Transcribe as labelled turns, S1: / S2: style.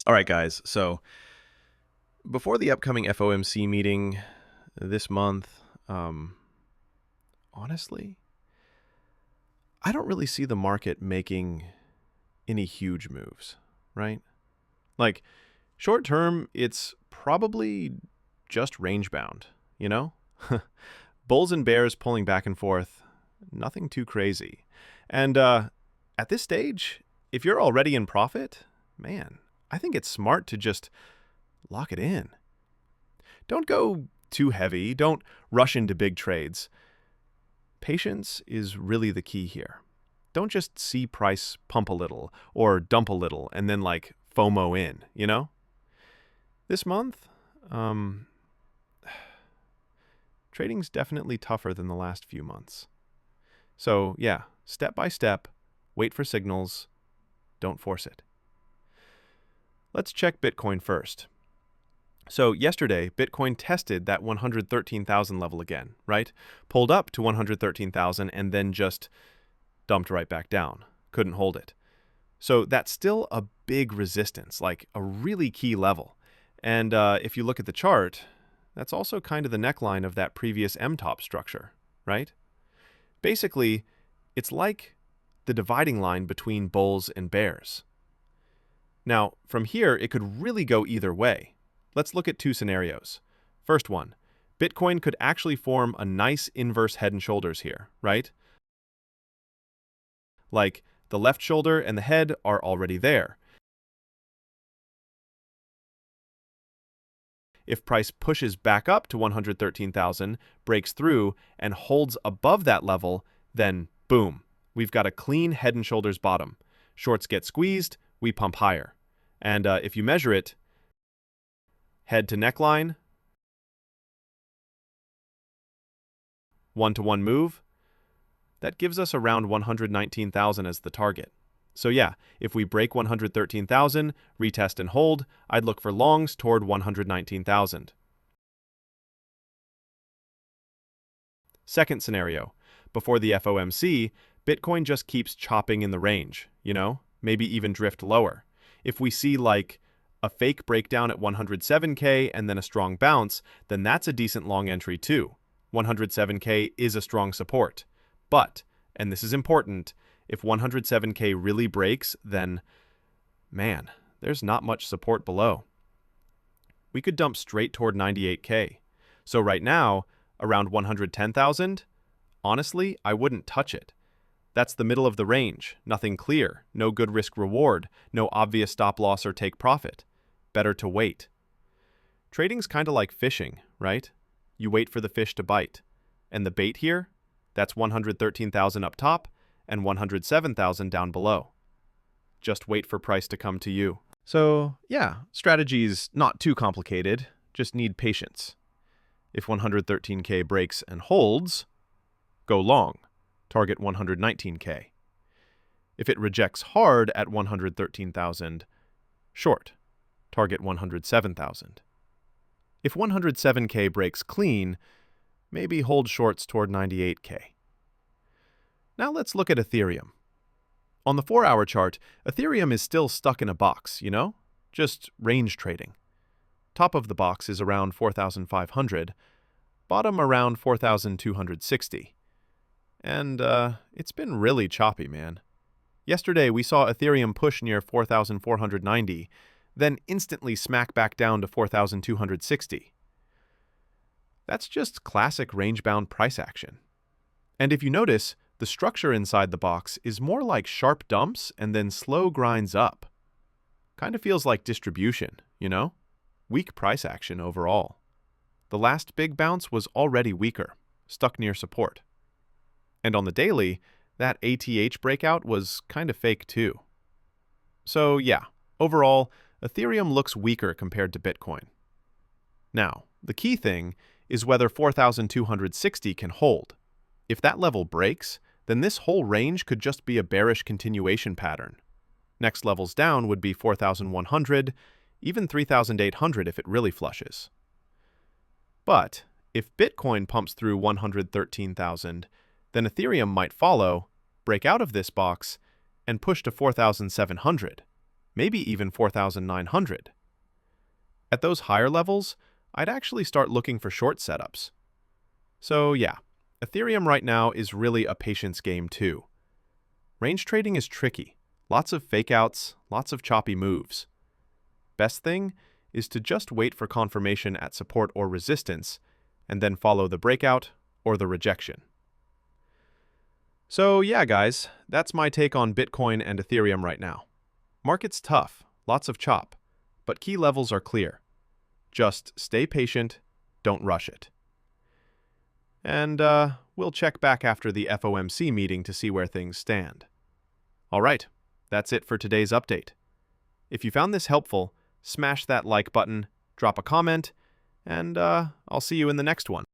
S1: All right, guys. So before the upcoming FOMC meeting this month, honestly, I don't really see the market making any huge moves, right? Like, short term, it's probably just range bound, you know? Bulls and bears pulling back and forth, nothing too crazy. And at this stage, if you're already in profit, man, I think it's smart to just lock it in. Don't go too heavy. Don't rush into big trades. Patience is really the key here. Don't just see price pump a little or dump a little and then like FOMO in, you know? This month, um, trading's definitely tougher than the last few months. So, yeah, step by step, wait for signals, don't force it. Let's check Bitcoin first. So yesterday, Bitcoin tested that 113,000 level again, right? Pulled up to 113,000 and then just dumped right back down. Couldn't hold it. So that's still a big resistance, like a really key level. And if you look at the chart, that's also kind of the neckline of that previous M-top structure, right? Basically, it's like the dividing line between bulls and bears. Now, from here, it could really go either way. Let's look at two scenarios. First one, Bitcoin could actually form a nice inverse head and shoulders here, right? Like the left shoulder and the head are already there. If price pushes back up to 113,000, breaks through, and holds above that level, then boom, we've got a clean head and shoulders bottom. Shorts get squeezed, we pump higher. And if you measure it, head to neckline, one-to-one move, that gives us around 119,000 as the target. So yeah, if we break 113,000, retest and hold, I'd look for longs toward 119,000. Second scenario, before the FOMC, Bitcoin just keeps chopping in the range, maybe even drift lower. If we see like a fake breakdown at 107K and then a strong bounce, then that's a decent long entry too. 107K is a strong support. But, and this is important, if 107K really breaks, then, man, there's not much support below. We could dump straight toward 98K. So right now, around 110,000, honestly, I wouldn't touch it. That's the middle of the range, nothing clear, no good risk reward, no obvious stop loss or take profit. Better to wait. Trading's kind of like fishing, right? You wait for the fish to bite. And the bait here? That's 113,000 up top and 107,000 down below. Just wait for price to come to you. So, yeah, strategy's not too complicated, just need patience. If 113K breaks and holds, go long, target 119K. If it rejects hard at 113,000, short, target 107,000. If 107K breaks clean, maybe hold shorts toward 98K. Now let's look at Ethereum. On the 4-hour chart, Ethereum is still stuck in a box, just range trading. Top of the box is around 4,500, bottom around 4,260. And it's been really choppy, man. Yesterday, we saw Ethereum push near 4,490, then instantly smack back down to 4,260. That's just classic range-bound price action. And if you notice, the structure inside the box is more like sharp dumps and then slow grinds up. Kind of feels like distribution, Weak price action overall. The last big bounce was already weaker, stuck near support. And on the daily, that ATH breakout was kind of fake too. So yeah, overall, Ethereum looks weaker compared to Bitcoin. Now, the key thing is whether 4,260 can hold. If that level breaks, then this whole range could just be a bearish continuation pattern. Next levels down would be 4,100, even 3,800 if it really flushes. But if Bitcoin pumps through 113,000, then Ethereum might follow, break out of this box, and push to 4,700. maybe even 4,900. At those higher levels, I'd actually start looking for short setups. So yeah, Ethereum right now is really a patience game too. Range trading is tricky. Lots of fake outs, lots of choppy moves. Best thing is to just wait for confirmation at support or resistance, and then follow the breakout or the rejection. So yeah, guys, that's my take on Bitcoin and Ethereum right now. Market's tough, lots of chop, but key levels are clear. Just stay patient, don't rush it. And we'll check back after the FOMC meeting to see where things stand. All right, that's it for today's update. If you found this helpful, smash that like button, drop a comment, and I'll see you in the next one.